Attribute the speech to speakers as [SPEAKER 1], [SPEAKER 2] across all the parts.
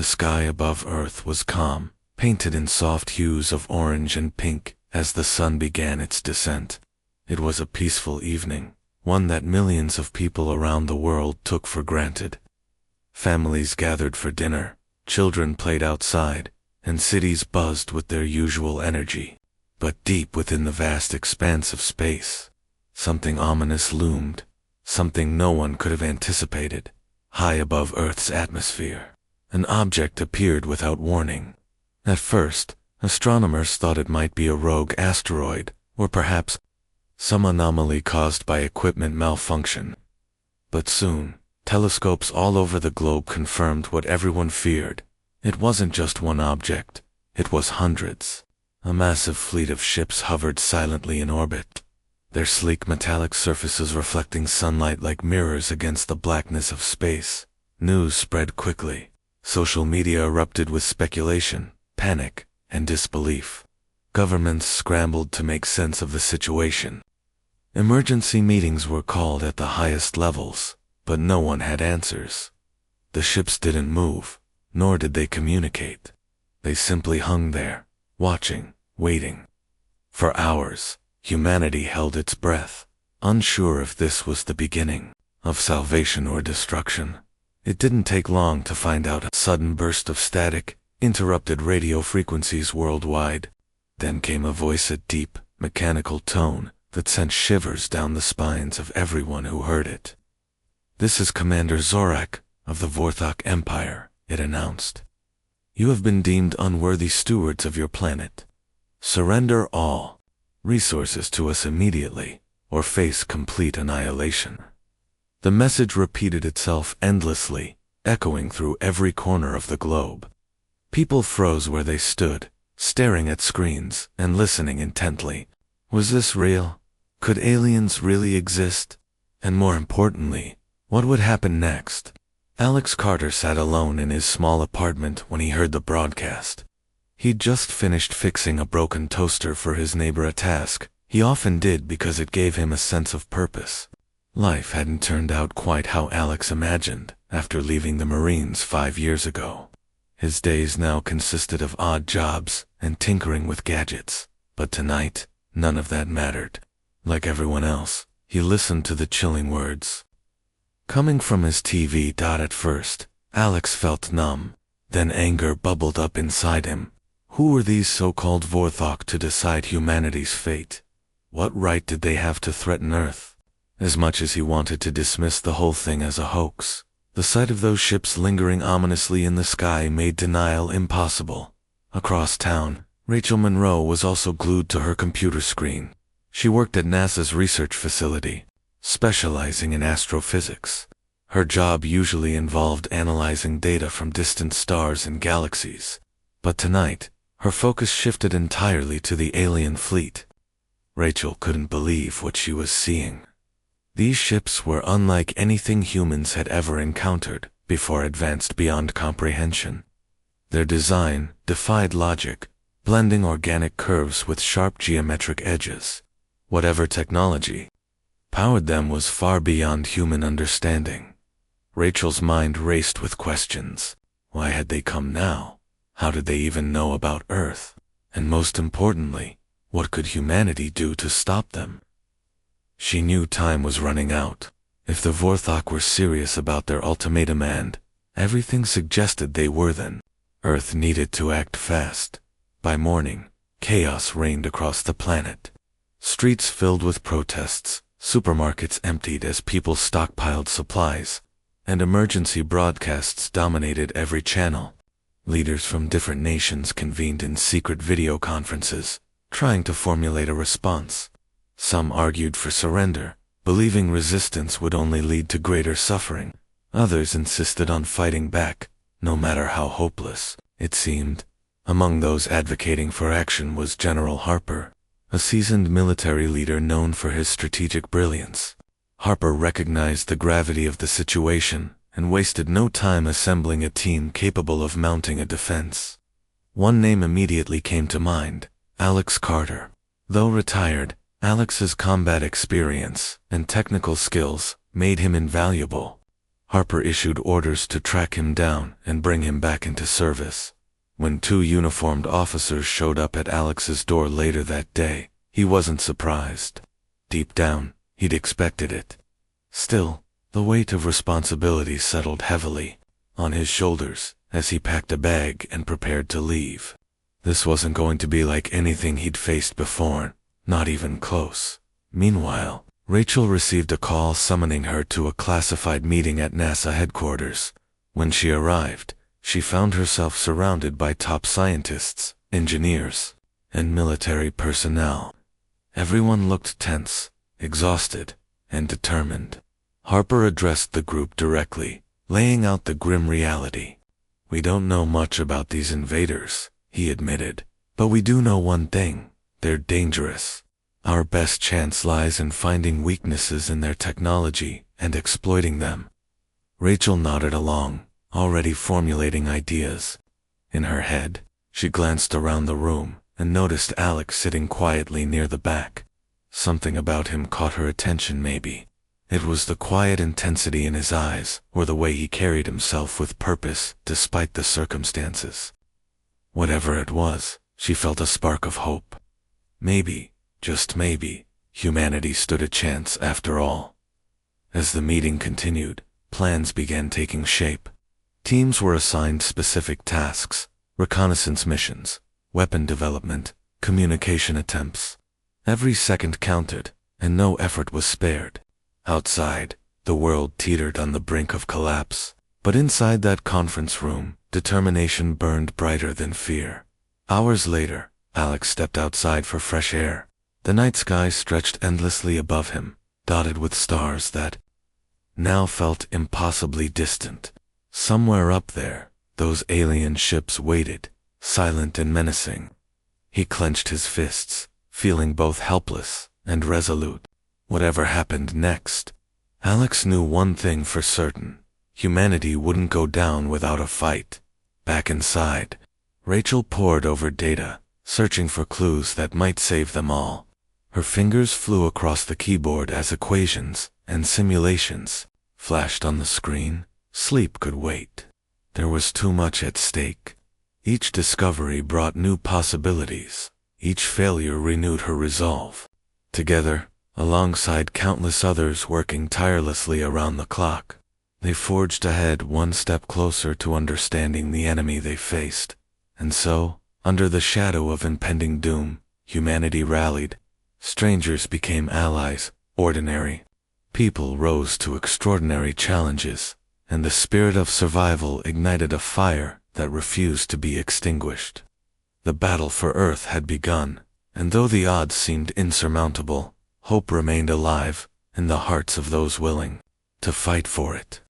[SPEAKER 1] The sky above Earth was calm, painted in soft hues of orange and pink as the sun began its descent. It was a peaceful evening, one that millions of people around the world took for granted. Families gathered for dinner, children played outside, and cities buzzed with their usual energy. But deep within the vast expanse of space, something ominous loomed, something no one could have anticipated. High above Earth's atmosphere, an object appeared without warning. At first, astronomers thought it might be a rogue asteroid, or perhaps some anomaly caused by equipment malfunction. But soon, telescopes all over the globe confirmed what everyone feared. It wasn't just one object, it was hundreds. A massive fleet of ships hovered silently in orbit, their sleek metallic surfaces reflecting sunlight like mirrors against the blackness of space. News spread quickly. Social media erupted with speculation, panic, and disbelief. Governments scrambled to make sense of the situation. Emergency meetings were called at the highest levels, but no one had answers. The ships didn't move, nor did they communicate. They simply hung there, watching, waiting. For hours, humanity held its breath, unsure if this was the beginning of salvation or destruction. It didn't take long to find out. A sudden burst of static interrupted radio frequencies worldwide. Then came a voice, a deep, mechanical tone that sent shivers down the spines of everyone who heard it. "This is Commander Zorak of the Vorthok Empire," it announced. "You have been deemed unworthy stewards of your planet. Surrender all resources to us immediately, or face complete annihilation." The message repeated itself endlessly, echoing through every corner of the globe. People froze where they stood, staring at screens and listening intently. Was this real? Could aliens really exist? And more importantly, what would happen next? Alex Carter sat alone in his small apartment when he heard the broadcast. He'd just finished fixing a broken toaster for his neighbor, a task he often did because it gave him a sense of purpose. Life hadn't turned out quite how Alex imagined after leaving the Marines 5 years ago. His days now consisted of odd jobs and tinkering with gadgets. But tonight, none of that mattered. Like everyone else, he listened to the chilling words coming from his TV. At first, Alex felt numb. Then anger bubbled up inside him. Who were these so-called Vorthok to decide humanity's fate? What right did they have to threaten Earth? As much as he wanted to dismiss the whole thing as a hoax, the sight of those ships lingering ominously in the sky made denial impossible. Across town, Rachel Monroe was also glued to her computer screen. She worked at NASA's research facility, specializing in astrophysics. Her job usually involved analyzing data from distant stars and galaxies. But tonight, her focus shifted entirely to the alien fleet. Rachel couldn't believe what she was seeing. These ships were unlike anything humans had ever encountered before, advanced beyond comprehension. Their design defied logic, blending organic curves with sharp geometric edges. Whatever technology powered them was far beyond human understanding. Rachel's mind raced with questions. Why had they come now? How did they even know about Earth? And most importantly, what could humanity do to stop them? She knew time was running out. If the Vorthok were serious about their ultimatum, and everything suggested they were, then Earth needed to act fast. By morning, chaos reigned across the planet. Streets filled with protests, supermarkets emptied as people stockpiled supplies, and emergency broadcasts dominated every channel. Leaders from different nations convened in secret video conferences, trying to formulate a response. Some argued for surrender, believing resistance would only lead to greater suffering. Others insisted on fighting back, no matter how hopeless it seemed. Among those advocating for action was General Harper, a seasoned military leader known for his strategic brilliance. Harper recognized the gravity of the situation and wasted no time assembling a team capable of mounting a defense. One name immediately came to mind: Alex Carter. Though retired, Alex's combat experience and technical skills made him invaluable. Harper issued orders to track him down and bring him back into service. When 2 uniformed officers showed up at Alex's door later that day, he wasn't surprised. Deep down, he'd expected it. Still, the weight of responsibility settled heavily on his shoulders as he packed a bag and prepared to leave. This wasn't going to be like anything he'd faced before, not even close. Meanwhile, Rachel received a call summoning her to a classified meeting at NASA headquarters. When she arrived, she found herself surrounded by top scientists, engineers, and military personnel. Everyone looked tense, exhausted, and determined. Harper addressed the group directly, laying out the grim reality. "We don't know much about these invaders," he admitted, "but we do know one thing: they're dangerous. Our best chance lies in finding weaknesses in their technology and exploiting them." Rachel nodded along, already formulating ideas. In her head, she glanced around the room and noticed Alex sitting quietly near the back. Something about him caught her attention maybe. It was the quiet intensity in his eyes, or the way he carried himself with purpose despite the circumstances. Whatever it was, she felt a spark of hope. Maybe, just maybe, humanity stood a chance after all. As the meeting continued, plans began taking shape. Teams were assigned specific tasks: reconnaissance missions, weapon development, communication attempts. Every second counted, and no effort was spared. Outside, the world teetered on the brink of collapse, but inside that conference room, determination burned brighter than fear. Hours later, Alex stepped outside for fresh air. The night sky stretched endlessly above him, dotted with stars that now felt impossibly distant. Somewhere up there, those alien ships waited, silent and menacing. He clenched his fists, feeling both helpless and resolute. Whatever happened next, Alex knew one thing for certain: humanity wouldn't go down without a fight. Back inside, Rachel pored over data, searching for clues that might save them all. Her fingers flew across the keyboard as equations and simulations flashed on the screen. Sleep could wait. There was too much at stake. Each discovery brought new possibilities. Each failure renewed her resolve. Together, alongside countless others working tirelessly around the clock, they forged ahead one step closer to understanding the enemy they faced. And so, under the shadow of impending doom, humanity rallied. Strangers became allies, ordinary people rose to extraordinary challenges, and the spirit of survival ignited a fire that refused to be extinguished. The battle for Earth had begun, and though the odds seemed insurmountable, hope remained alive in the hearts of those willing to fight for it.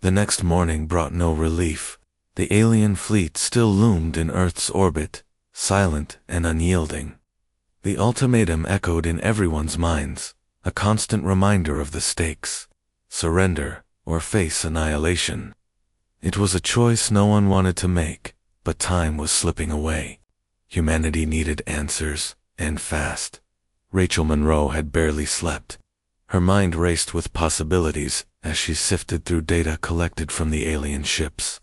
[SPEAKER 1] The next morning brought no relief. The alien fleet still loomed in Earth's orbit, silent and unyielding. The ultimatum echoed in everyone's minds, a constant reminder of the stakes: surrender or face annihilation. It was a choice no one wanted to make, but time was slipping away. Humanity needed answers, and fast. Rachel Monroe had barely slept. Her mind raced with possibilities as she sifted through data collected from the alien ships.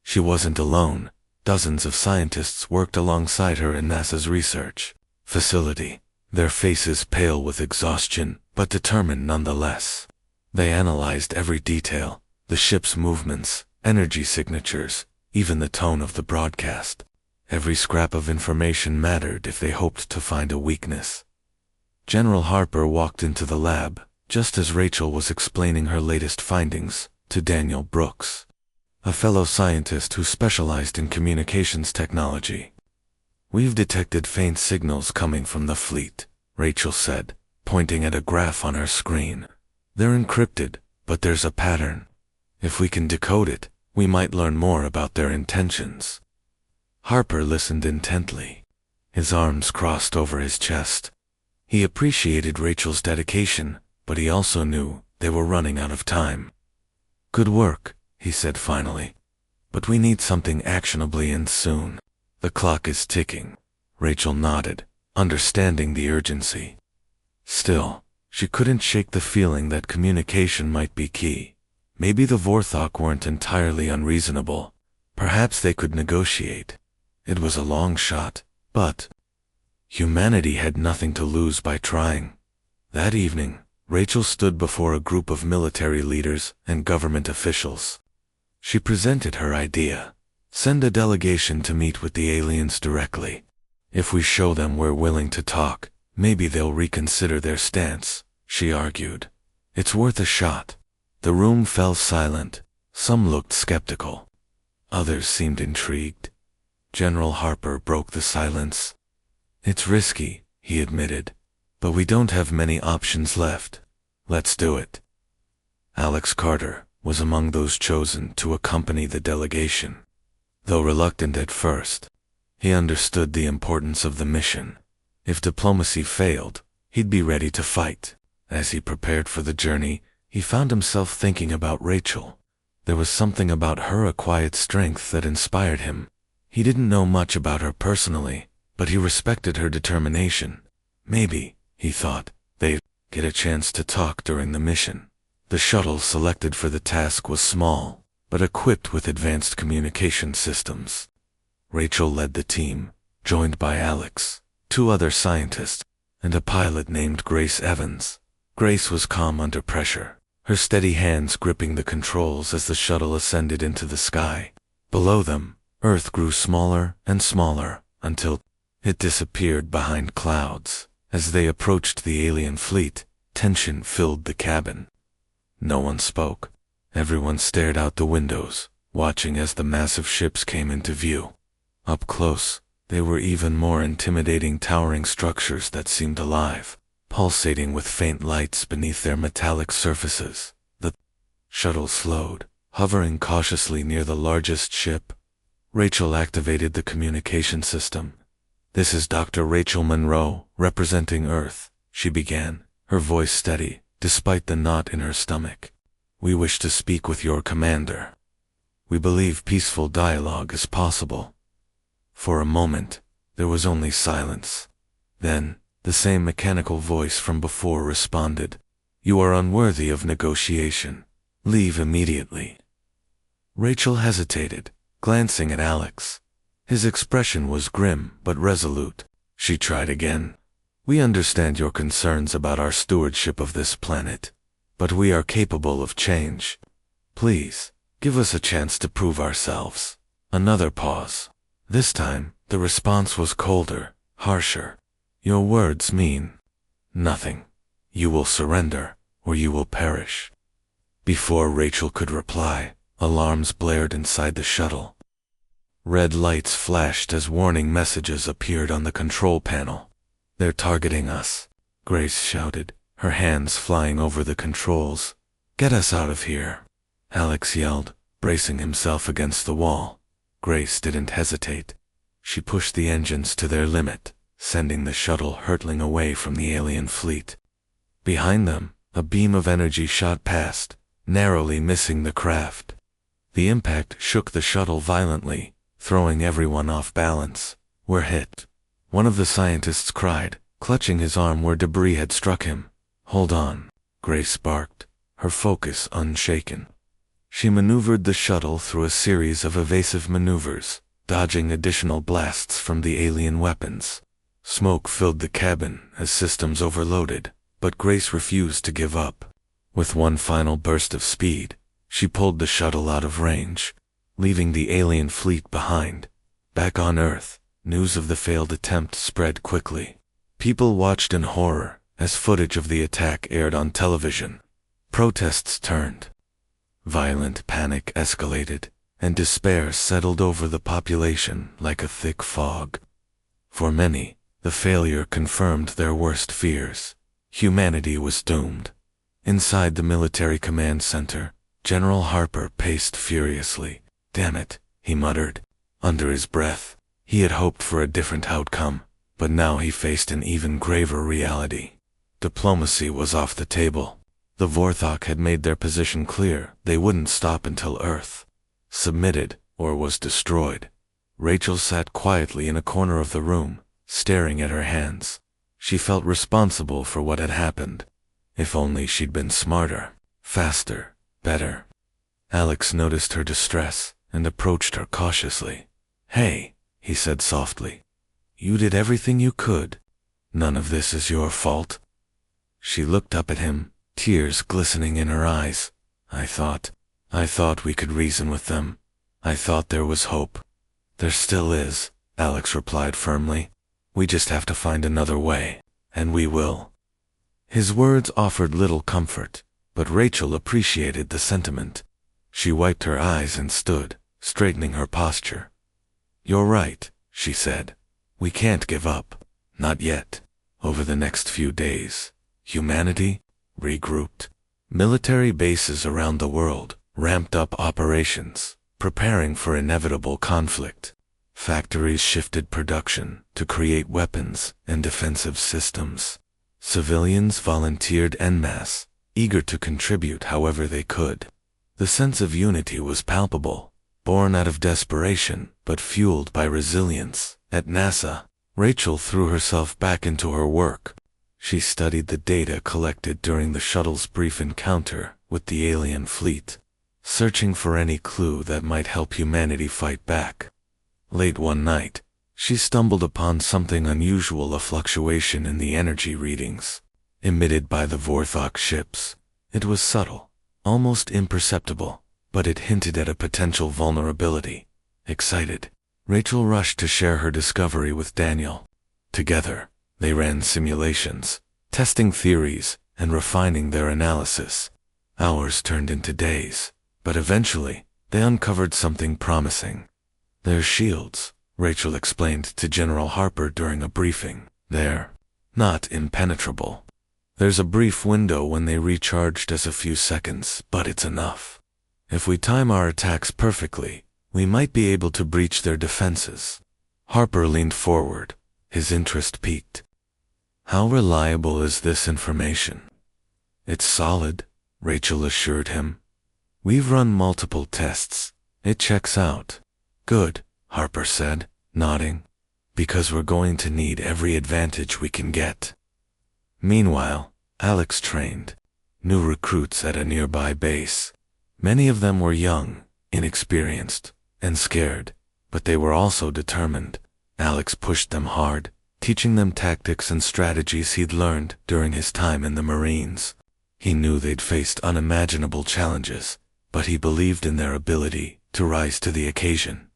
[SPEAKER 1] She wasn't alone. Dozens of scientists worked alongside her in NASA's research facility, their faces pale with exhaustion, but determined nonetheless. They analyzed every detail: the ship's movements, energy signatures, even the tone of the broadcast. Every scrap of information mattered if they hoped to find a weakness. General Harper walked into the lab, just as Rachel was explaining her latest findings to Daniel Brooks, a fellow scientist who specialized in communications technology. "We've detected faint signals coming from the fleet," Rachel said, pointing at a graph on her screen. "They're encrypted, but there's a pattern. If we can decode it, we might learn more about their intentions." Harper listened intently. His arms crossed over his chest. He appreciated Rachel's dedication, but he also knew they were running out of time. "Good work," he said finally. "But we need something actionably and soon." "The clock is ticking." Rachel nodded, understanding the urgency. Still, she couldn't shake the feeling that communication might be key. Maybe the Vorthok weren't entirely unreasonable. Perhaps they could negotiate. It was a long shot, but humanity had nothing to lose by trying. That evening, Rachel stood before a group of military leaders and government officials. She presented her idea. Send a delegation to meet with the aliens directly. If we show them we're willing to talk, maybe they'll reconsider their stance, she argued. It's worth a shot. The room fell silent. Some looked skeptical. Others seemed intrigued. General Harper broke the silence. It's risky, he admitted, but we don't have many options left. Let's do it. Alex Carter was among those chosen to accompany the delegation. Though reluctant at first, he understood the importance of the mission. If diplomacy failed, he'd be ready to fight. As he prepared for the journey, he found himself thinking about Rachel. There was something about her quiet strength that inspired him. He didn't know much about her personally, but he respected her determination. Maybe, he thought, they'd get a chance to talk during the mission. The shuttle selected for the task was small, but equipped with advanced communication systems. Rachel led the team, joined by Alex, 2 other scientists, and a pilot named Grace Evans. Grace was calm under pressure, her steady hands gripping the controls as the shuttle ascended into the sky. Below them, Earth grew smaller and smaller, until it disappeared behind clouds. As they approached the alien fleet, tension filled the cabin. No one spoke. Everyone stared out the windows, watching as the massive ships came into view. Up close, they were even more intimidating, towering structures that seemed alive, pulsating with faint lights beneath their metallic surfaces. The shuttle slowed, hovering cautiously near the largest ship. Rachel activated the communication system. "This is Dr. Rachel Monroe, representing Earth," she began, her voice steady, despite the knot in her stomach. "We wish to speak with your commander. We believe peaceful dialogue is possible." For a moment, there was only silence. Then, the same mechanical voice from before responded, "You are unworthy of negotiation. Leave immediately." Rachel hesitated, glancing at Alex. His expression was grim but resolute. She tried again. "We understand your concerns about our stewardship of this planet, but we are capable of change. Please, give us a chance to prove ourselves." Another pause. This time, the response was colder, harsher. "Your words mean nothing. You will surrender, or you will perish." Before Rachel could reply, alarms blared inside the shuttle. Red lights flashed as warning messages appeared on the control panel. "They're targeting us," Grace shouted, her hands flying over the controls. "Get us out of here," Alex yelled, bracing himself against the wall. Grace didn't hesitate. She pushed the engines to their limit, sending the shuttle hurtling away from the alien fleet. Behind them, a beam of energy shot past, narrowly missing the craft. The impact shook the shuttle violently, throwing everyone off balance. "We're hit," one of the scientists cried, clutching his arm where debris had struck him. "Hold on," Grace barked, her focus unshaken. She maneuvered the shuttle through a series of evasive maneuvers, dodging additional blasts from the alien weapons. Smoke filled the cabin as systems overloaded, but Grace refused to give up. With one final burst of speed, she pulled the shuttle out of range, leaving the alien fleet behind. Back on Earth, news of the failed attempt spread quickly. People watched in horror as footage of the attack aired on television. Protests turned. Violent panic escalated, and despair settled over the population like a thick fog. For many, the failure confirmed their worst fears. Humanity was doomed. Inside the military command center, General Harper paced furiously. "Damn it," he muttered, under his breath. He had hoped for a different outcome, but now he faced an even graver reality. Diplomacy was off the table. The Vorthok had made their position clear. They wouldn't stop until Earth submitted or was destroyed. Rachel sat quietly in a corner of the room, staring at her hands. She felt responsible for what had happened. If only she'd been smarter, faster, better. Alex noticed her distress and approached her cautiously. "Hey," he said softly. "You did everything you could. None of this is your fault." She looked up at him, tears glistening in her eyes. I thought we could reason with them. I thought there was hope." "There still is," Alex replied firmly. "We just have to find another way, and we will." His words offered little comfort, but Rachel appreciated the sentiment. She wiped her eyes and stood, straightening her posture. "You're right," she said. "We can't give up. Not yet." Over the next few days, humanity regrouped. Military bases around the world ramped up operations, preparing for inevitable conflict. Factories shifted production to create weapons and defensive systems. Civilians volunteered en masse, eager to contribute however they could. The sense of unity was palpable, born out of desperation but fueled by resilience. At NASA, Rachel threw herself back into her work. She studied the data collected during the shuttle's brief encounter with the alien fleet, searching for any clue that might help humanity fight back. Late one night, she stumbled upon something unusual, a fluctuation in the energy readings emitted by the Vorthok ships. It was subtle, almost imperceptible, but it hinted at a potential vulnerability. Excited, Rachel rushed to share her discovery with Daniel. Together, they ran simulations, testing theories and refining their analysis. Hours turned into days, but eventually, they uncovered something promising. "They're shields," Rachel explained to General Harper during a briefing. "They're not impenetrable. There's a brief window when they recharge, just a few seconds, but it's enough. If we time our attacks perfectly, we might be able to breach their defenses." Harper leaned forward, his interest piqued. "How reliable is this information?" "It's solid," Rachel assured him. "We've run multiple tests. It checks out." "Good," Harper said, nodding, "because we're going to need every advantage we can get." Meanwhile, Alex trained new recruits at a nearby base. Many of them were young, inexperienced, and scared, but they were also determined. Alex pushed them hard, teaching them tactics and strategies he'd learned during his time in the Marines. He knew they'd faced unimaginable challenges, but he believed in their ability to rise to the occasion.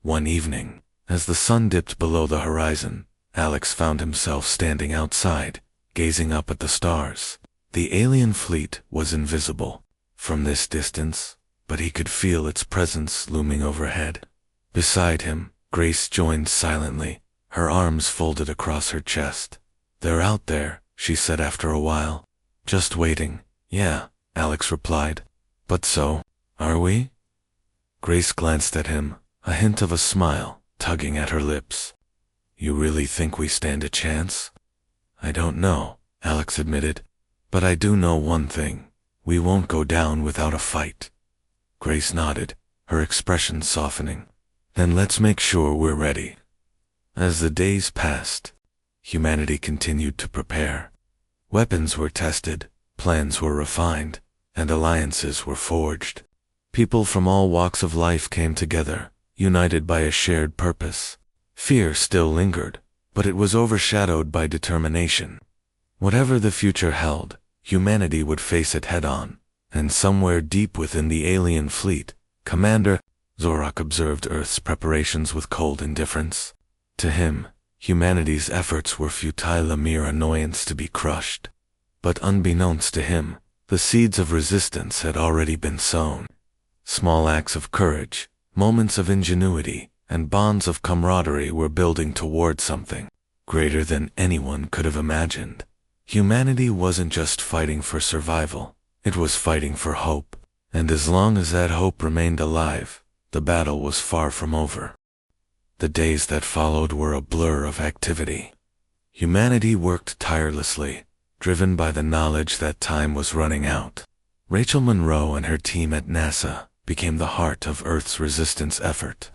[SPEAKER 1] One evening, as the sun dipped below the horizon, Alex found himself standing outside, gazing up at the stars. The alien fleet was invisible from this distance, but he could feel its presence looming overhead. Beside him, Grace joined silently, her arms folded across her chest. "They're out there," she said after a while. "Just waiting." "Yeah," Alex replied. "But so, are we?" Grace glanced at him, a hint of a smile tugging at her lips. "You really think we stand a chance?" "I don't know," Alex admitted. "But I do know one thing. We won't go down without a fight." Grace nodded, her expression softening. "Then let's make sure we're ready." As the days passed, humanity continued to prepare. Weapons were tested, plans were refined, and alliances were forged. People from all walks of life came together, united by a shared purpose. Fear still lingered, but it was overshadowed by determination. Whatever the future held, humanity would face it head-on, and somewhere deep within the alien fleet, Commander Zorak observed Earth's preparations with cold indifference. To him, humanity's efforts were futile, a mere annoyance to be crushed. But unbeknownst to him, the seeds of resistance had already been sown. Small acts of courage, moments of ingenuity, and bonds of camaraderie were building toward something greater than anyone could have imagined. Humanity wasn't just fighting for survival, it was fighting for hope, and as long as that hope remained alive, the battle was far from over. The days that followed were a blur of activity. Humanity worked tirelessly, driven by the knowledge that time was running out. Rachel Monroe and her team at NASA became the heart of Earth's resistance effort.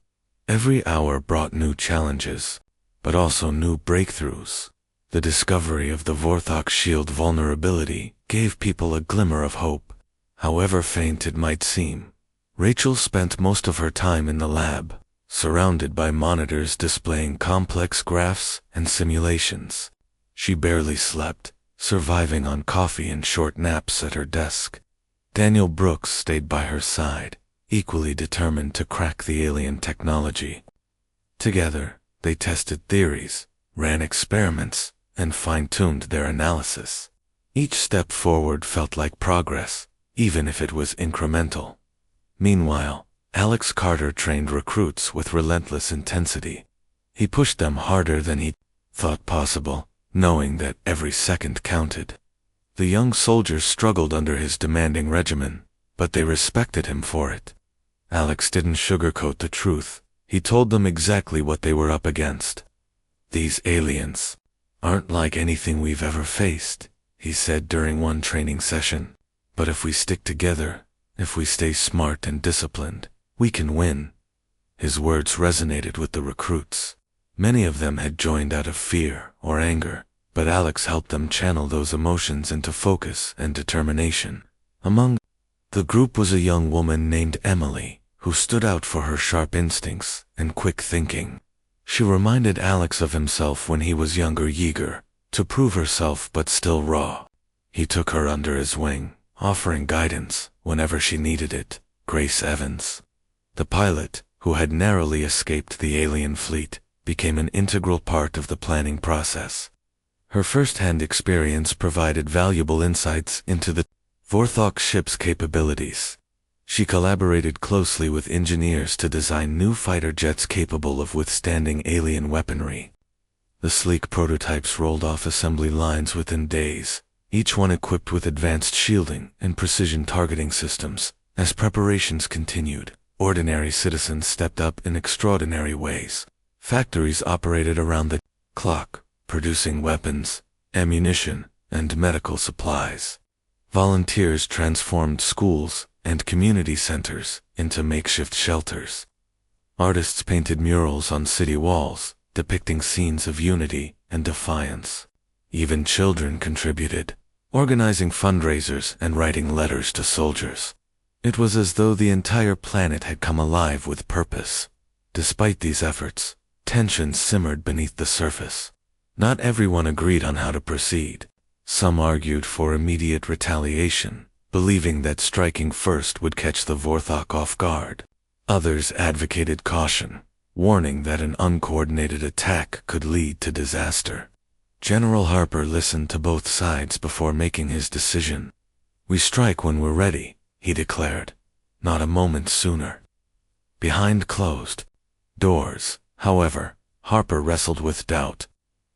[SPEAKER 1] Every hour brought new challenges, but also new breakthroughs. The discovery of the Vorthok shield vulnerability gave people a glimmer of hope, however faint it might seem. Rachel spent most of her time in the lab, surrounded by monitors displaying complex graphs and simulations. She barely slept, surviving on coffee and short naps at her desk. Daniel Brooks stayed by her side, equally determined to crack the alien technology. Together, they tested theories, ran experiments, and fine-tuned their analysis. Each step forward felt like progress, even if it was incremental. Meanwhile, Alex Carter trained recruits with relentless intensity. He pushed them harder than he thought possible, knowing that every second counted. The young soldiers struggled under his demanding regimen, but they respected him for it. Alex didn't sugarcoat the truth. He told them exactly what they were up against. "These aliens aren't like anything we've ever faced," he said during one training session. "But if we stick together, if we stay smart and disciplined, we can win." His words resonated with the recruits. Many of them had joined out of fear or anger, but Alex helped them channel those emotions into focus and determination. Among the group was a young woman named Emily, who stood out for her sharp instincts and quick thinking. She reminded Alex of himself when he was younger, eager to prove herself but still raw. He took her under his wing, offering guidance whenever she needed it. Grace Evans, the pilot, who had narrowly escaped the alien fleet, became an integral part of the planning process. Her first-hand experience provided valuable insights into the Vorthok ship's capabilities. She collaborated closely with engineers to design new fighter jets capable of withstanding alien weaponry. The sleek prototypes rolled off assembly lines within days, each one equipped with advanced shielding and precision targeting systems. As preparations continued, ordinary citizens stepped up in extraordinary ways. Factories operated around the clock, producing weapons, ammunition, and medical supplies. Volunteers transformed schools and community centers into makeshift shelters. Artists painted murals on city walls, depicting scenes of unity and defiance. Even children contributed, organizing fundraisers and writing letters to soldiers. It was as though the entire planet had come alive with purpose. Despite these efforts, tensions simmered beneath the surface. Not everyone agreed on how to proceed. Some argued for immediate retaliation, believing that striking first would catch the Vorthok off guard. Others advocated caution, warning that an uncoordinated attack could lead to disaster. General Harper listened to both sides before making his decision. "We strike when we're ready," he declared, "not a moment sooner." Behind closed doors, however, Harper wrestled with doubt.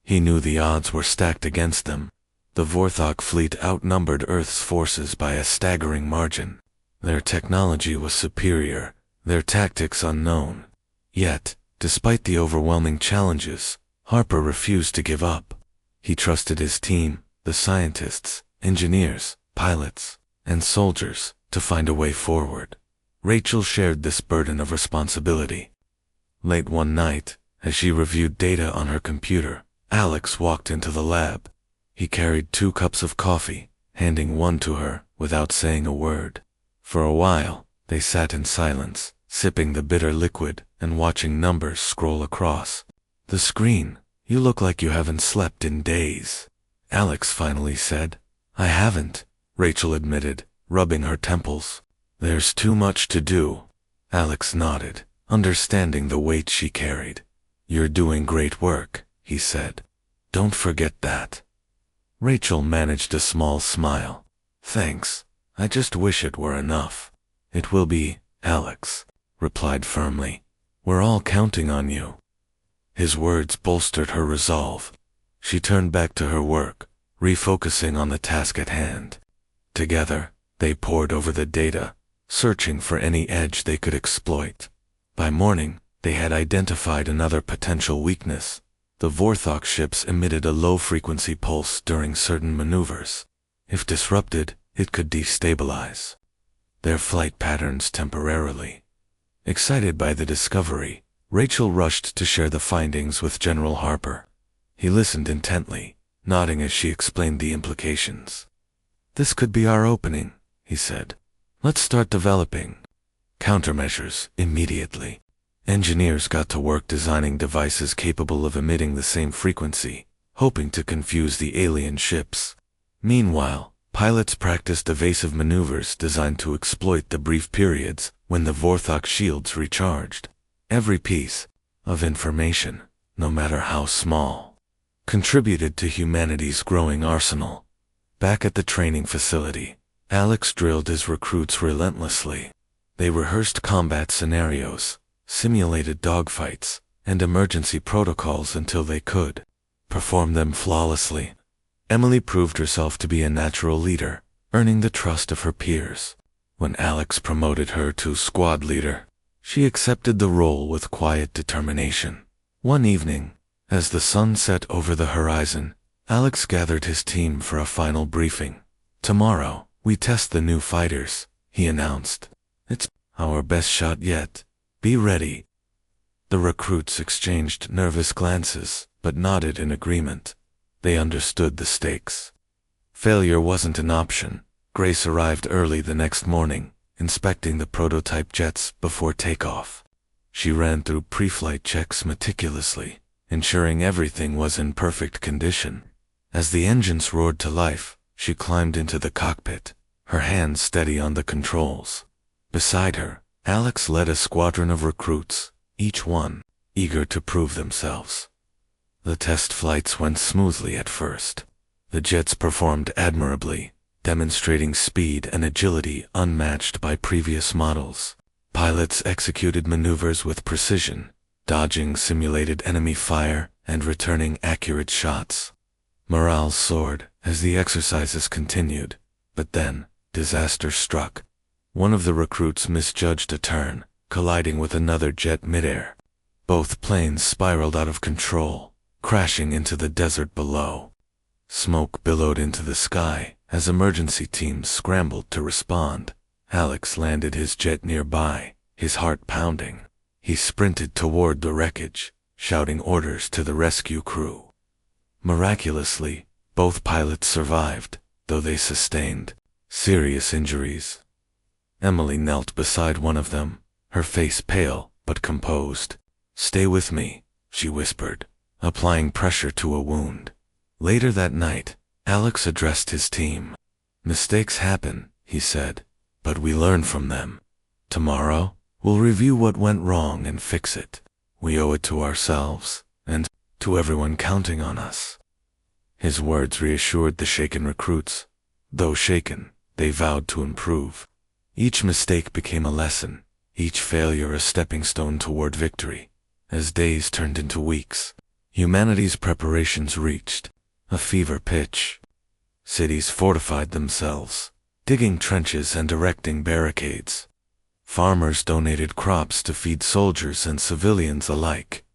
[SPEAKER 1] He knew the odds were stacked against them. The Vorthok fleet outnumbered Earth's forces by a staggering margin. Their technology was superior, their tactics unknown. Yet, despite the overwhelming challenges, Harper refused to give up. He trusted his team, the scientists, engineers, pilots, and soldiers, to find a way forward. Rachel shared this burden of responsibility. Late one night, as she reviewed data on her computer, Alex walked into the lab. He carried 2 cups of coffee, handing one to her without saying a word. For a while, they sat in silence, sipping the bitter liquid and watching numbers scroll across the screen. "You look like you haven't slept in days," Alex finally said. "I haven't," Rachel admitted, rubbing her temples. "There's too much to do." Alex nodded, understanding the weight she carried. "You're doing great work," he said. "Don't forget that." Rachel managed a small smile. "Thanks. I just wish it were enough." "It will be," Alex replied firmly. "We're all counting on you." His words bolstered her resolve. She turned back to her work, refocusing on the task at hand. Together, they pored over the data, searching for any edge they could exploit. By morning, they had identified another potential weakness. The Vorthok ships emitted a low-frequency pulse during certain maneuvers. If disrupted, it could destabilize their flight patterns temporarily. Excited by the discovery, Rachel rushed to share the findings with General Harper. He listened intently, nodding as she explained the implications. "This could be our opening," he said. "Let's start developing countermeasures immediately. Engineers got to work designing devices capable of emitting the same frequency, hoping to confuse the alien ships. Meanwhile, pilots practiced evasive maneuvers designed to exploit the brief periods when the Vorthok shields recharged. Every piece of information, no matter how small, contributed to humanity's growing arsenal. Back at the training facility, Alex drilled his recruits relentlessly. They rehearsed combat scenarios, simulated dogfights, and emergency protocols until they could perform them flawlessly. Emily proved herself to be a natural leader, earning the trust of her peers. When Alex promoted her to squad leader, she accepted the role with quiet determination. One evening, as the sun set over the horizon, Alex gathered his team for a final briefing. "Tomorrow, we test the new fighters," he announced. "It's our best shot yet. Be ready." The recruits exchanged nervous glances, but nodded in agreement. They understood the stakes. Failure wasn't an option. Grace arrived early the next morning, inspecting the prototype jets before takeoff. She ran through pre-flight checks meticulously, ensuring everything was in perfect condition. As the engines roared to life, she climbed into the cockpit, her hands steady on the controls. Beside her, Alex led a squadron of recruits, each one eager to prove themselves. The test flights went smoothly at first. The jets performed admirably, demonstrating speed and agility unmatched by previous models. Pilots executed maneuvers with precision, dodging simulated enemy fire and returning accurate shots. Morale soared as the exercises continued, but then disaster struck. One of the recruits misjudged a turn, colliding with another jet midair. Both planes spiraled out of control, crashing into the desert below. Smoke billowed into the sky as emergency teams scrambled to respond. Alex landed his jet nearby, his heart pounding. He sprinted toward the wreckage, shouting orders to the rescue crew. Miraculously, both pilots survived, though they sustained serious injuries. Emily knelt beside one of them, her face pale but composed. "Stay with me," she whispered, applying pressure to a wound. Later that night, Alex addressed his team. "Mistakes happen," he said, "but we learn from them. Tomorrow, we'll review what went wrong and fix it. We owe it to ourselves, and to everyone counting on us." His words reassured the shaken recruits. Though shaken, they vowed to improve. Each mistake became a lesson, each failure a stepping stone toward victory. As days turned into weeks, humanity's preparations reached a fever pitch. Cities fortified themselves, digging trenches and erecting barricades. Farmers donated crops to feed soldiers and civilians alike.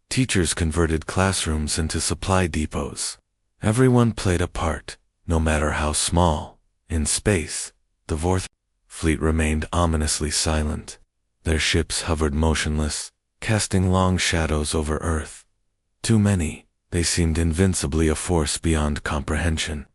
[SPEAKER 1] Teachers converted classrooms into supply depots. Everyone played a part, no matter how small. In space, the Vorth fleet remained ominously silent. Their ships hovered motionless, casting long shadows over Earth. Too many, they seemed invincibly a force beyond comprehension.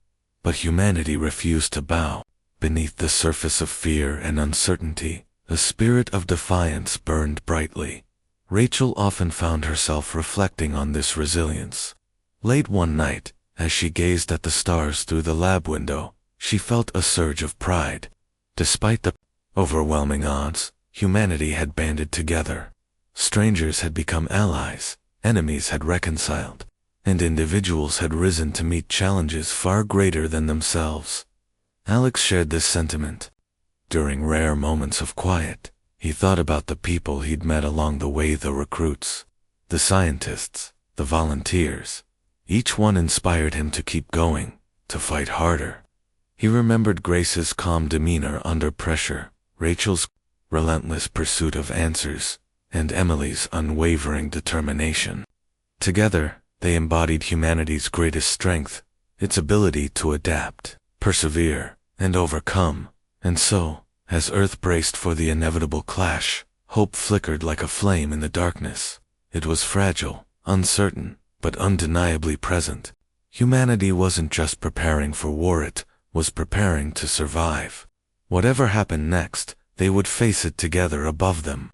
[SPEAKER 1] But humanity refused to bow. Beneath the surface of fear and uncertainty, a spirit of defiance burned brightly. Rachel often found herself reflecting on this resilience. Late one night, as she gazed at the stars through the lab window, she felt a surge of pride. Despite the overwhelming odds, humanity had banded together. Strangers had become allies, enemies had reconciled, and individuals had risen to meet challenges far greater than themselves. Alex shared this sentiment. During rare moments of quiet, he thought about the people he'd met along the way, the recruits, the scientists, the volunteers. Each one inspired him to keep going, to fight harder. He remembered Grace's calm demeanor under pressure, Rachel's relentless pursuit of answers, and Emily's unwavering determination. Together, they embodied humanity's greatest strength, its ability to adapt, persevere, and overcome. And so, as Earth braced for the inevitable clash, hope flickered like a flame in the darkness. It was fragile, uncertain, but undeniably present. Humanity wasn't just preparing for war, it was preparing to survive. Whatever happened next, they would face it together above them.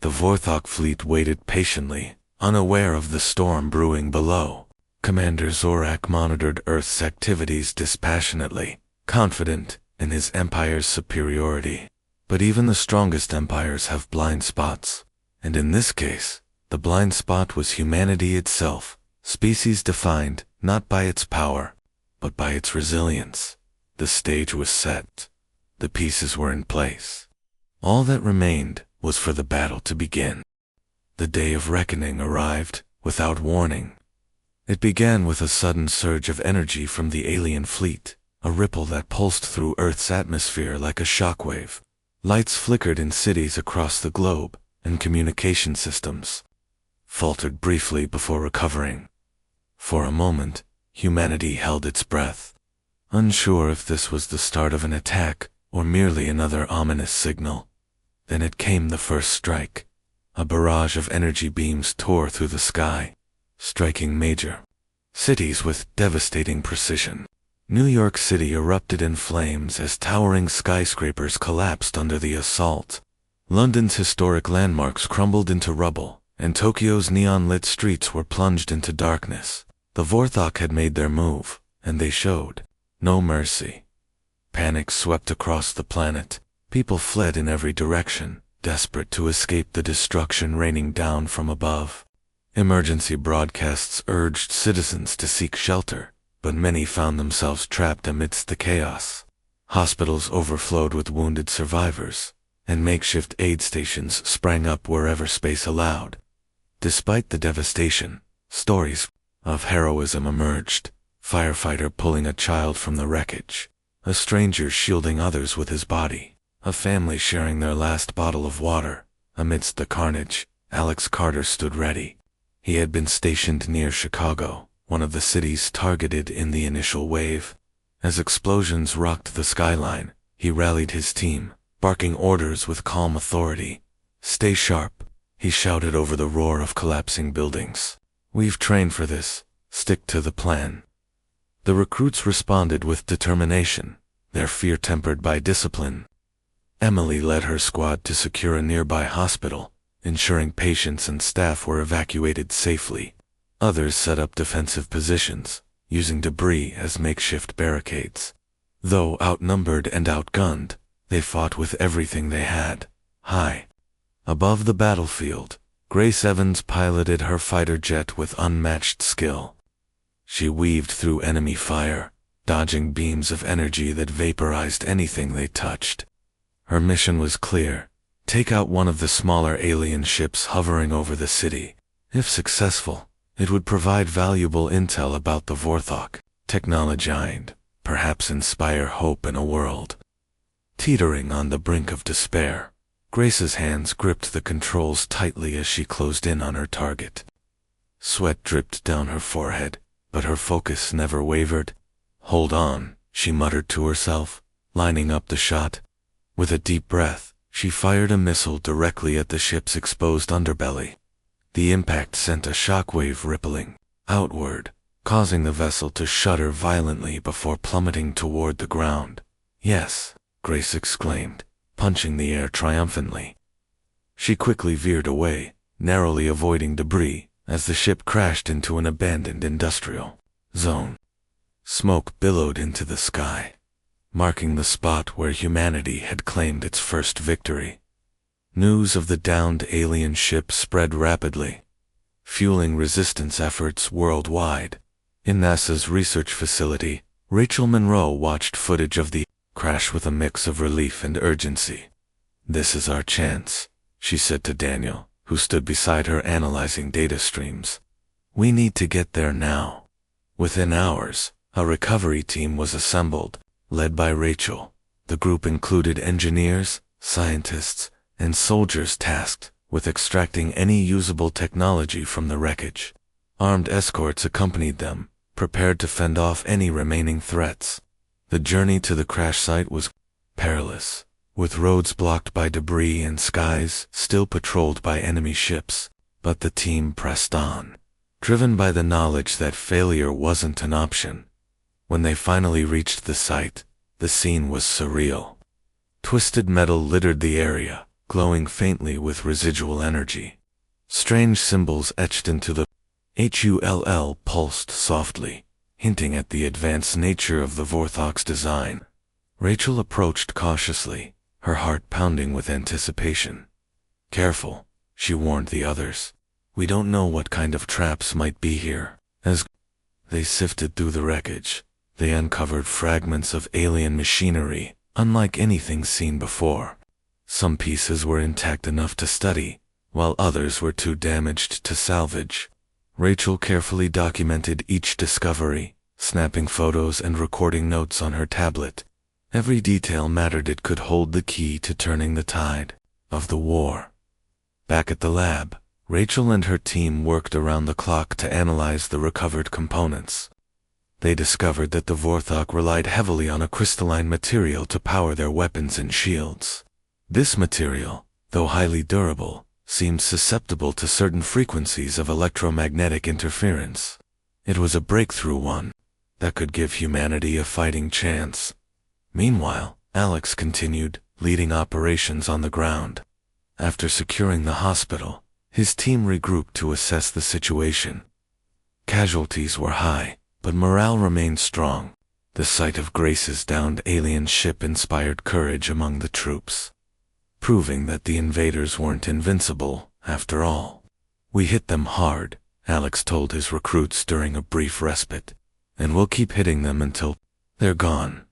[SPEAKER 1] The Vorthok fleet waited patiently, unaware of the storm brewing below. Commander Zorak monitored Earth's activities dispassionately, confident in his empire's superiority. But even the strongest empires have blind spots, and in this case, the blind spot was humanity itself, species defined not by its power, but by its resilience. The stage was set. The pieces were in place. All that remained was for the battle to begin. The day of reckoning arrived, without warning. It began with a sudden surge of energy from the alien fleet, a ripple that pulsed through Earth's atmosphere like a shockwave. Lights flickered in cities across the globe, and communication systems faltered briefly before recovering. For a moment, humanity held its breath, unsure if this was the start of an attack or merely another ominous signal. Then it came, the first strike. A barrage of energy beams tore through the sky, striking major cities with devastating precision. New York City erupted in flames as towering skyscrapers collapsed under the assault. London's historic landmarks crumbled into rubble, and Tokyo's neon-lit streets were plunged into darkness. The Vorthok had made their move, and they showed no mercy. Panic swept across the planet. People fled in every direction, desperate to escape the destruction raining down from above. Emergency broadcasts urged citizens to seek shelter, but many found themselves trapped amidst the chaos. Hospitals overflowed with wounded survivors, and makeshift aid stations sprang up wherever space allowed. Despite the devastation, stories of heroism emerged. Firefighter pulling a child from the wreckage, a stranger shielding others with his body, a family sharing their last bottle of water. Amidst the carnage, Alex Carter stood ready. He had been stationed near Chicago, one of the cities targeted in the initial wave. As explosions rocked the skyline, he rallied his team, barking orders with calm authority. "Stay sharp," he shouted over the roar of collapsing buildings. "We've trained for this. Stick to the plan." The recruits responded with determination, their fear tempered by discipline. Emily led her squad to secure a nearby hospital, ensuring patients and staff were evacuated safely. Others set up defensive positions, using debris as makeshift barricades. Though outnumbered and outgunned, they fought with everything they had. High above the battlefield, Grace Evans piloted her fighter jet with unmatched skill. She weaved through enemy fire, dodging beams of energy that vaporized anything they touched. Her mission was clear: take out one of the smaller alien ships hovering over the city. If successful, it would provide valuable intel about the Vorthok, technology and perhaps inspire hope in a world teetering on the brink of despair. Grace's hands gripped the controls tightly as she closed in on her target. Sweat dripped down her forehead, but her focus never wavered. "Hold on," she muttered to herself, lining up the shot. With a deep breath, she fired a missile directly at the ship's exposed underbelly. The impact sent a shockwave rippling outward, causing the vessel to shudder violently before plummeting toward the ground. "Yes," Grace exclaimed, punching the air triumphantly. She quickly veered away, narrowly avoiding debris, as the ship crashed into an abandoned industrial zone. Smoke billowed into the sky, marking the spot where humanity had claimed its first victory. News of the downed alien ship spread rapidly, fueling resistance efforts worldwide. In NASA's research facility, Rachel Monroe watched footage of the crash with a mix of relief and urgency. "This is our chance," she said to Daniel, who stood beside her analyzing data streams. "We need to get there now." Within hours, a recovery team was assembled, led by Rachel. The group included engineers, scientists, and soldiers tasked with extracting any usable technology from the wreckage. Armed escorts accompanied them, prepared to fend off any remaining threats. The journey to the crash site was perilous, with roads blocked by debris and skies still patrolled by enemy ships. But the team pressed on, driven by the knowledge that failure wasn't an option. When they finally reached the site, the scene was surreal. Twisted metal littered the area, glowing faintly with residual energy. Strange symbols etched into the HULL pulsed softly, hinting at the advanced nature of the Vorthok's design. Rachel approached cautiously, her heart pounding with anticipation. "Careful," she warned the others. "We don't know what kind of traps might be here." As they sifted through the wreckage, they uncovered fragments of alien machinery, unlike anything seen before. Some pieces were intact enough to study, while others were too damaged to salvage. Rachel carefully documented each discovery, snapping photos and recording notes on her tablet. Every detail mattered. It could hold the key to turning the tide of the war. Back at the lab, Rachel and her team worked around the clock to analyze the recovered components. They discovered that the Vorthok relied heavily on a crystalline material to power their weapons and shields. This material, though highly durable, seemed susceptible to certain frequencies of electromagnetic interference. It was a breakthrough one that could give humanity a fighting chance. Meanwhile, Alex continued, leading operations on the ground. After securing the hospital, his team regrouped to assess the situation. Casualties were high, but morale remained strong. The sight of Grace's downed alien ship inspired courage among the troops, proving that the invaders weren't invincible, after all. "We hit them hard," Alex told his recruits during a brief respite, "and we'll keep hitting them until they're gone."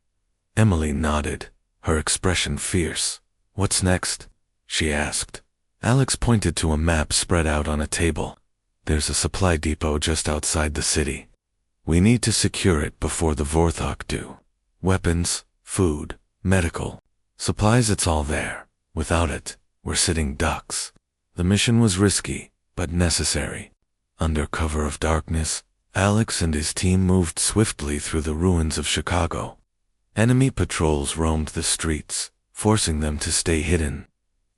[SPEAKER 1] Emily nodded, her expression fierce. "What's next?" she asked. Alex pointed to a map spread out on a table. "There's a supply depot just outside the city. We need to secure it before the Vorthok do. Weapons, food, medical supplies, it's all there. Without it, we're sitting ducks." The mission was risky, but necessary. Under cover of darkness, Alex and his team moved swiftly through the ruins of Chicago. Enemy patrols roamed the streets, forcing them to stay hidden.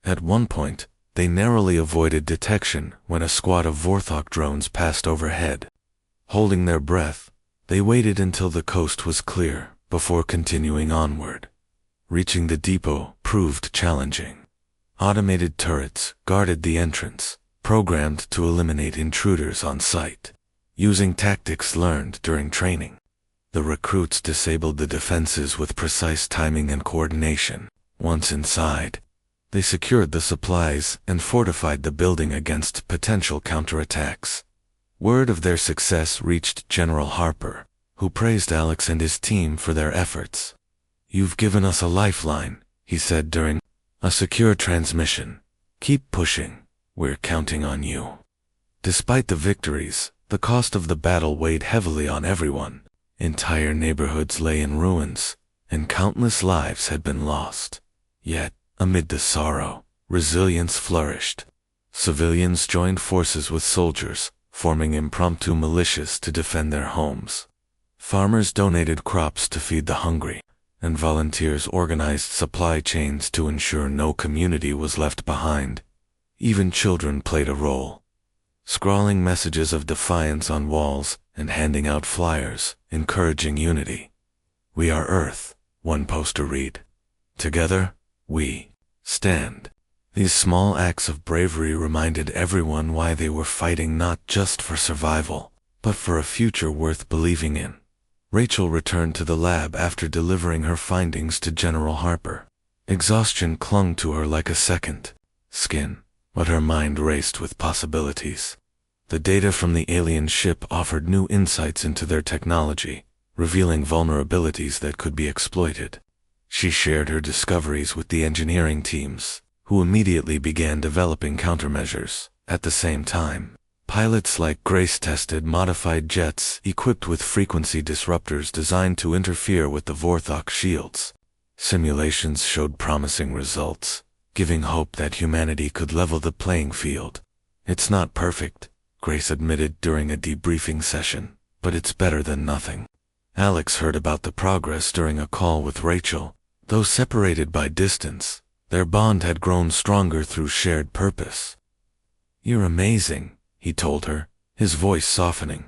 [SPEAKER 1] At one point, they narrowly avoided detection when a squad of Vorthok drones passed overhead. Holding their breath, they waited until the coast was clear before continuing onward. Reaching the depot proved challenging. Automated turrets guarded the entrance, programmed to eliminate intruders on sight. Using tactics learned during training, the recruits disabled the defenses with precise timing and coordination. Once inside, they secured the supplies and fortified the building against potential counterattacks. Word of their success reached General Harper, who praised Alex and his team for their efforts. "You've given us a lifeline," he said during a secure transmission. "Keep pushing. We're counting on you." Despite the victories, the cost of the battle weighed heavily on everyone. Entire neighborhoods lay in ruins, and countless lives had been lost. Yet, amid the sorrow, resilience flourished. Civilians joined forces with soldiers, forming impromptu militias to defend their homes. Farmers donated crops to feed the hungry, and volunteers organized supply chains to ensure no community was left behind. Even children played a role, scrawling messages of defiance on walls and handing out flyers, encouraging unity. "We are Earth," one poster read. "Together, we stand." These small acts of bravery reminded everyone why they were fighting, not just for survival, but for a future worth believing in. Rachel returned to the lab after delivering her findings to General Harper. Exhaustion clung to her like a second skin, but her mind raced with possibilities. The data from the alien ship offered new insights into their technology, revealing vulnerabilities that could be exploited. She shared her discoveries with the engineering teams, who immediately began developing countermeasures. At the same time, pilots like Grace tested modified jets equipped with frequency disruptors designed to interfere with the Vorthok shields. Simulations showed promising results, giving hope that humanity could level the playing field. "It's not perfect," Grace admitted during a debriefing session, "but it's better than nothing." Alex heard about the progress during a call with Rachel. Though separated by distance, their bond had grown stronger through shared purpose. "You're amazing," he told her, his voice softening.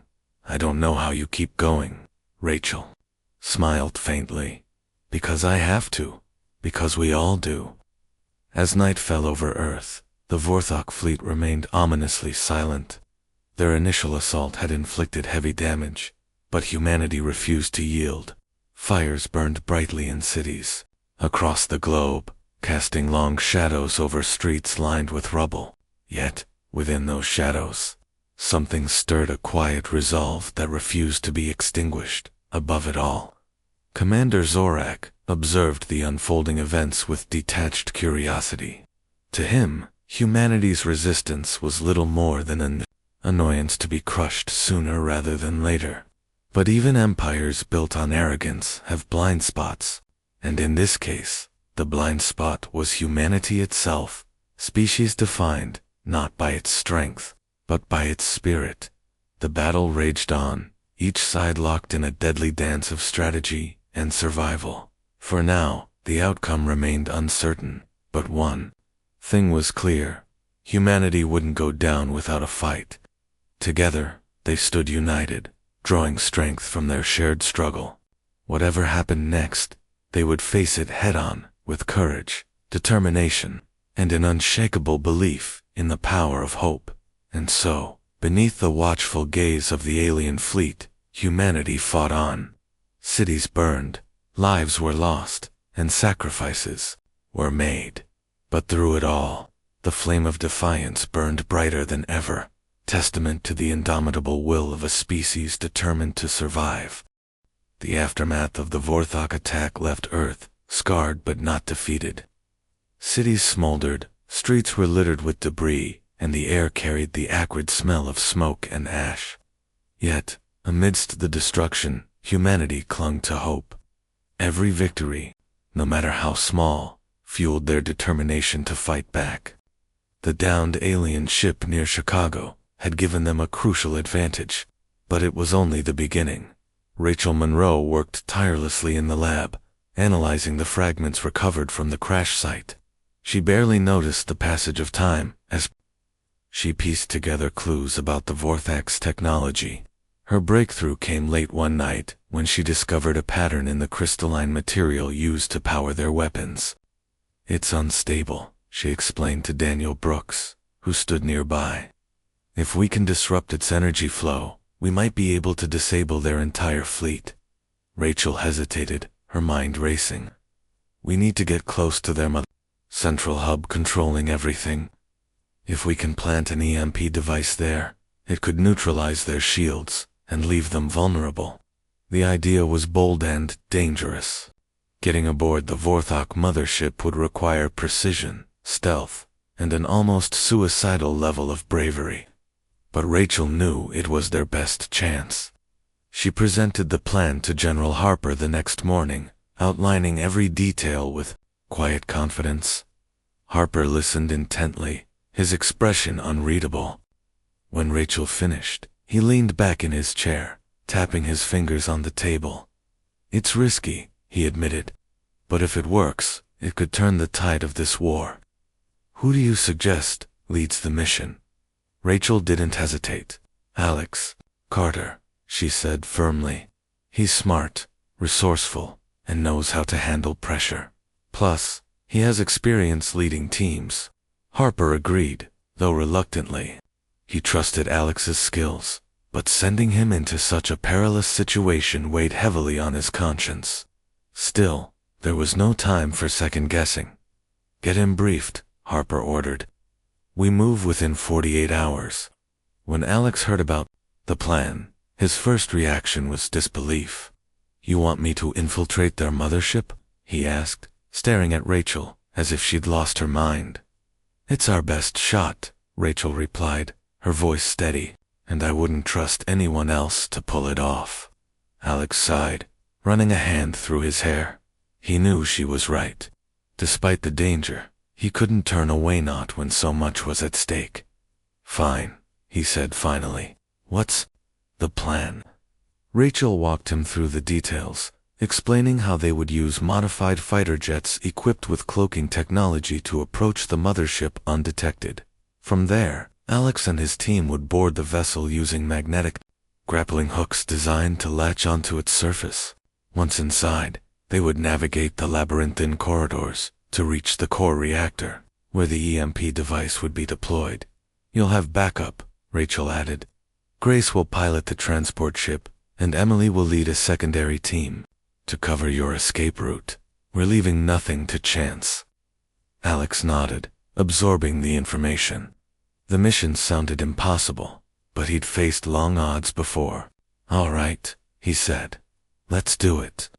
[SPEAKER 1] "I don't know how you keep going." Rachel smiled faintly. "Because I have to. Because we all do. As night fell over Earth, the Vorthok fleet remained ominously silent. Their initial assault had inflicted heavy damage, but humanity refused to yield. Fires burned brightly in cities across the globe, casting long shadows over streets lined with rubble. Yet, within those shadows, something stirred a quiet resolve that refused to be extinguished. Above it all, Commander Zorak observed the unfolding events with detached curiosity. To him, humanity's resistance was little more than an annoyance to be crushed sooner rather than later. But even empires built on arrogance have blind spots, and in this case, the blind spot was humanity itself, species defined not by its strength, but by its spirit. The battle raged on, each side locked in a deadly dance of strategy and survival. For now, the outcome remained uncertain, but one thing was clear: humanity wouldn't go down without a fight. Together, they stood united, drawing strength from their shared struggle. Whatever happened next, they would face it head-on, with courage, determination, and an unshakable belief in the power of hope. And so, beneath the watchful gaze of the alien fleet, humanity fought on. Cities burned, lives were lost, and sacrifices were made. But through it all, the flame of defiance burned brighter than ever, testament to the indomitable will of a species determined to survive. The aftermath of the Vorthok attack left Earth scarred but not defeated. Cities smoldered, streets were littered with debris, and the air carried the acrid smell of smoke and ash. Yet, amidst the destruction, humanity clung to hope. Every victory, no matter how small, fueled their determination to fight back. The downed alien ship near Chicago had given them a crucial advantage, but it was only the beginning. Rachel Monroe worked tirelessly in the lab, analyzing the fragments recovered from the crash site. She barely noticed the passage of time as she pieced together clues about the Vorthok's technology. Her breakthrough came late one night when she discovered a pattern in the crystalline material used to power their weapons. "It's unstable," she explained to Daniel Brooks, who stood nearby. "If we can disrupt its energy flow, we might be able to disable their entire fleet." Rachel hesitated, her mind racing. "We need to get close to their central hub controlling everything. If we can plant an EMP device there, it could neutralize their shields and leave them vulnerable." The idea was bold and dangerous. Getting aboard the Vorthok mothership would require precision, stealth, and an almost suicidal level of bravery. But Rachel knew it was their best chance. She presented the plan to General Harper the next morning, outlining every detail with quiet confidence. Harper listened intently, his expression unreadable. When Rachel finished, he leaned back in his chair, tapping his fingers on the table. "It's risky," he admitted, "but if it works, it could turn the tide of this war." "Who do you suggest leads the mission?" Rachel didn't hesitate. "Alex Carter," she said firmly. "He's smart, resourceful, and knows how to handle pressure. Plus, he has experience leading teams." Harper agreed, though reluctantly. He trusted Alex's skills, but sending him into such a perilous situation weighed heavily on his conscience. Still, there was no time for second-guessing. "Get him briefed," Harper ordered. "We move within 48 hours. When Alex heard about the plan, his first reaction was disbelief. "You want me to infiltrate their mothership?" he asked, staring at Rachel as if she'd lost her mind. "It's our best shot," Rachel replied, her voice steady, "and I wouldn't trust anyone else to pull it off." Alex sighed, running a hand through his hair. He knew she was right. Despite the danger, he couldn't turn away, not when so much was at stake. "Fine," he said finally. "What's the plan?" Rachel walked him through the details, explaining how they would use modified fighter jets equipped with cloaking technology to approach the mothership undetected. From there, Alex and his team would board the vessel using magnetic grappling hooks designed to latch onto its surface. Once inside, They would navigate the labyrinthine corridors to reach the core reactor, where the EMP device would be deployed. You'll have backup, Rachel added. Grace will pilot the transport ship, and Emily will lead a secondary team to cover your escape route. We're leaving nothing to chance. Alex nodded, absorbing the information. The mission sounded impossible, but he'd faced long odds before. All right, he said. Let's do it.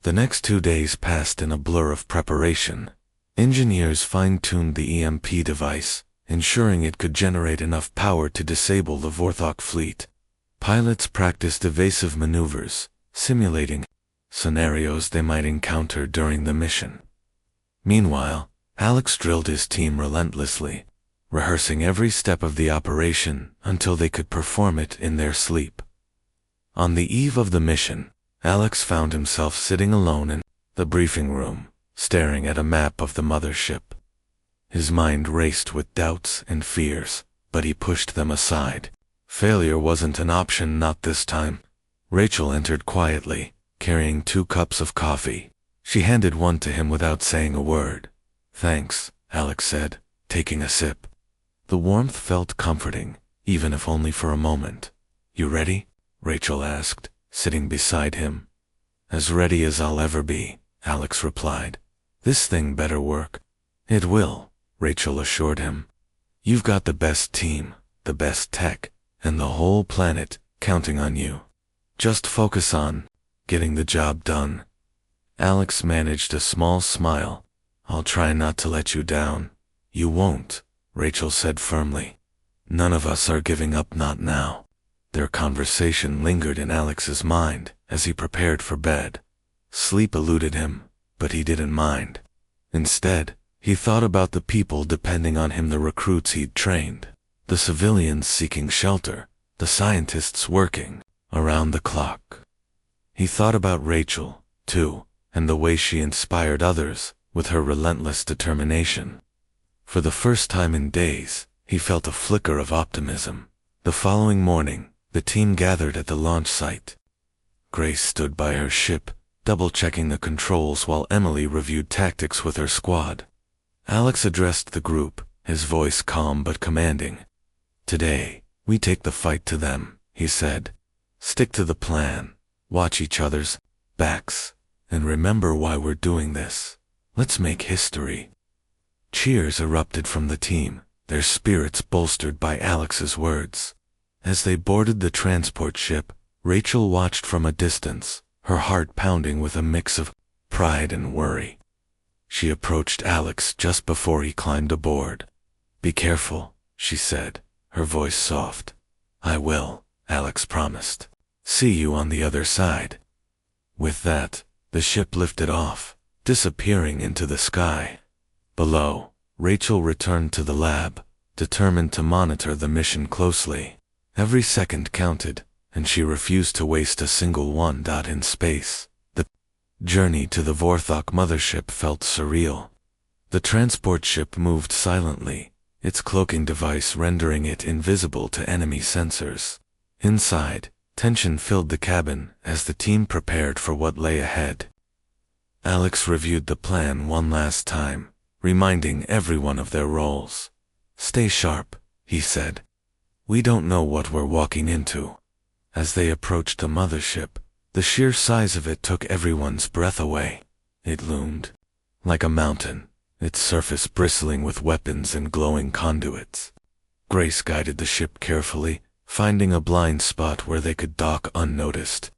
[SPEAKER 1] The next 2 days passed in a blur of preparation. Engineers fine-tuned the EMP device, ensuring it could generate enough power to disable the Vorthok fleet. Pilots practiced evasive maneuvers, simulating scenarios they might encounter during the mission. Meanwhile, Alex drilled his team relentlessly, rehearsing every step of the operation until they could perform it in their sleep. On the eve of the mission, Alex found himself sitting alone in the briefing room, staring at a map of the mothership. His mind raced with doubts and fears, but he pushed them aside. Failure wasn't an option, not this time. Rachel entered quietly, carrying 2 cups of coffee. She handed one to him without saying a word. Thanks, Alex said, taking a sip. The warmth felt comforting, even if only for a moment. You ready? Rachel asked, sitting beside him. As ready as I'll ever be, Alex replied. This thing better work. It will, Rachel assured him. You've got the best team, the best tech, and the whole planet counting on you. Just focus on getting the job done. Alex managed a small smile. I'll try not to let you down. You won't, Rachel said firmly. None of us are giving up, not now. Their conversation lingered in Alex's mind as he prepared for bed. Sleep eluded him, but he didn't mind. Instead, he thought about the people depending on him, the recruits he'd trained, the civilians seeking shelter, the scientists working around the clock. He thought about Rachel, too, and the way she inspired others with her relentless determination. For the first time in days, he felt a flicker of optimism. The following morning, the team gathered at the launch site. Grace stood by her ship, double-checking the controls while Emily reviewed tactics with her squad. Alex addressed the group, his voice calm but commanding. Today, we take the fight to them, he said. Stick to the plan, watch each other's backs, and remember why we're doing this. Let's make history. Cheers erupted from the team, their spirits bolstered by Alex's words. As they boarded the transport ship, Rachel watched from a distance, her heart pounding with a mix of pride and worry. She approached Alex just before he climbed aboard. Be careful, she said, her voice soft. I will, Alex promised. See you on the other side. With that, the ship lifted off, disappearing into the sky. Below, Rachel returned to the lab, determined to monitor the mission closely. Every second counted, and she refused to waste a single one. In space, the journey to the Vorthok mothership felt surreal. The transport ship moved silently, its cloaking device rendering it invisible to enemy sensors. Inside, tension filled the cabin as the team prepared for what lay ahead. Alex reviewed the plan one last time, reminding everyone of their roles. Stay sharp, he said. We don't know what we're walking into. As they approached the mothership, the sheer size of it took everyone's breath away. It loomed like a mountain, its surface bristling with weapons and glowing conduits. Grace guided the ship carefully, finding a blind spot where they could dock unnoticed.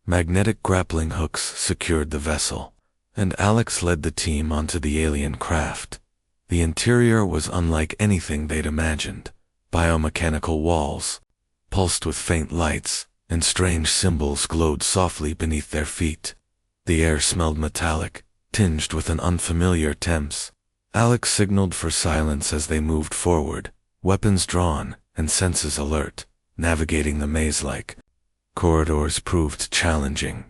[SPEAKER 1] Magnetic grappling hooks secured the vessel, and Alex led the team onto the alien craft. The interior was unlike anything they'd imagined. Biomechanical walls, pulsed with faint lights, and strange symbols glowed softly beneath their feet. The air smelled metallic, tinged with an unfamiliar temps. Alex signaled for silence as they moved forward, weapons drawn and senses alert, navigating the maze-like corridors proved challenging.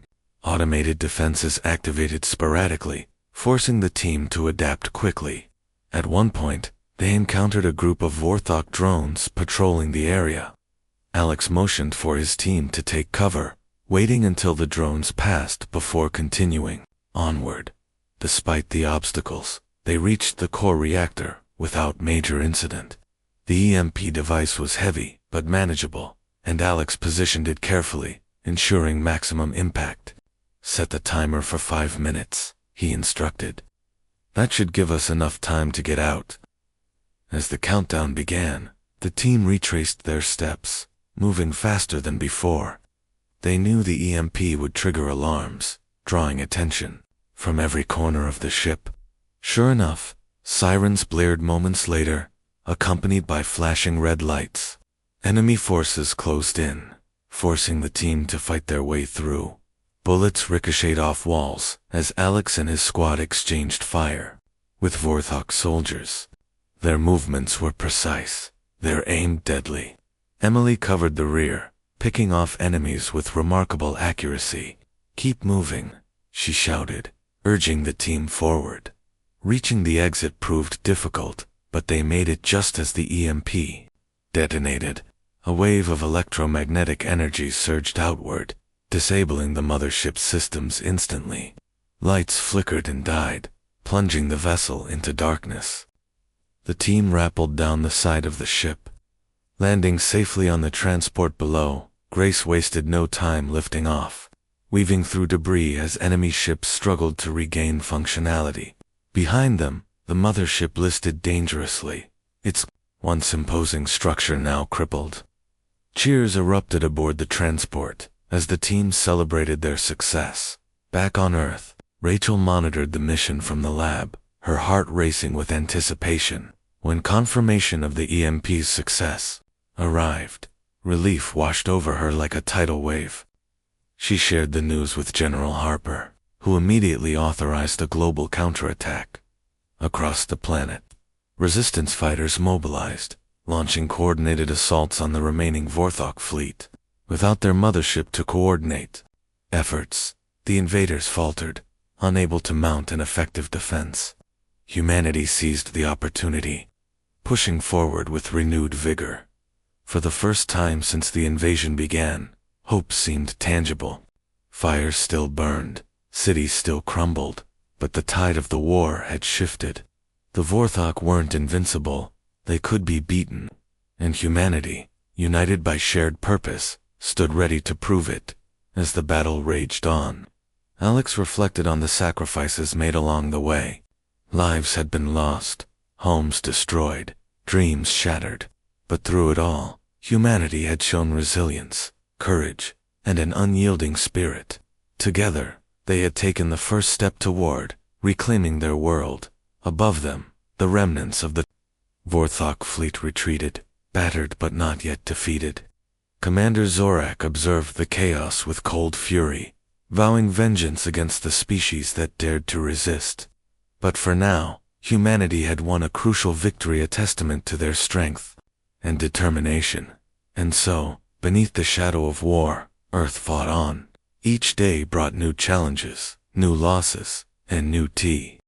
[SPEAKER 1] Automated defenses activated sporadically, forcing the team to adapt quickly. At one point, they encountered a group of Vorthok drones patrolling the area. Alex motioned for his team to take cover, waiting until the drones passed before continuing. Onward. Despite the obstacles, they reached the core reactor without major incident. The EMP device was heavy but manageable, and Alex positioned it carefully, ensuring maximum impact. Set the timer for 5 minutes, he instructed. That should give us enough time to get out. As the countdown began, the team retraced their steps, moving faster than before. They knew the EMP would trigger alarms, drawing attention from every corner of the ship. Sure enough, sirens blared moments later, accompanied by flashing red lights. Enemy forces closed in, forcing the team to fight their way through. Bullets ricocheted off walls as Alex and his squad exchanged fire with Vorthok soldiers. Their movements were precise, their aim deadly. Emily covered the rear, picking off enemies with remarkable accuracy. "Keep moving," she shouted, urging the team forward. Reaching the exit proved difficult, but they made it just as the EMP detonated. A wave of electromagnetic energy surged outward, disabling the mothership's systems instantly. Lights flickered and died, plunging the vessel into darkness. The team rappelled down the side of the ship. Landing safely on the transport below, Grace wasted no time lifting off, weaving through debris as enemy ships struggled to regain functionality. Behind them, the mothership listed dangerously, its once imposing structure now crippled. Cheers erupted aboard the transport as the team celebrated their success. Back on Earth, Rachel monitored the mission from the lab, her heart racing with anticipation. When confirmation of the EMP's success arrived, relief washed over her like a tidal wave. She shared the news with General Harper, who immediately authorized a global counterattack. Across the planet, resistance fighters mobilized, launching coordinated assaults on the remaining Vorthok fleet. Without their mothership to coordinate efforts, the invaders faltered, unable to mount an effective defense. Humanity seized the opportunity, pushing forward with renewed vigor. For the first time since the invasion began, hope seemed tangible. Fires still burned, cities still crumbled, but the tide of the war had shifted. The Vorthok weren't invincible, they could be beaten, and humanity, united by shared purpose, stood ready to prove it. As the battle raged on, Alex reflected on the sacrifices made along the way. Lives had been lost, homes destroyed, dreams shattered, but through it all, humanity had shown resilience, courage, and an unyielding spirit. Together, they had taken the first step toward reclaiming their world. Above them, the remnants of the Vorthok fleet retreated, battered but not yet defeated. Commander Zorak observed the chaos with cold fury, vowing vengeance against the species that dared to resist. But for now, humanity had won a crucial victory, a testament to their strength and determination. And so, beneath the shadow of war, Earth fought on. Each day brought new challenges, new losses, and new tea.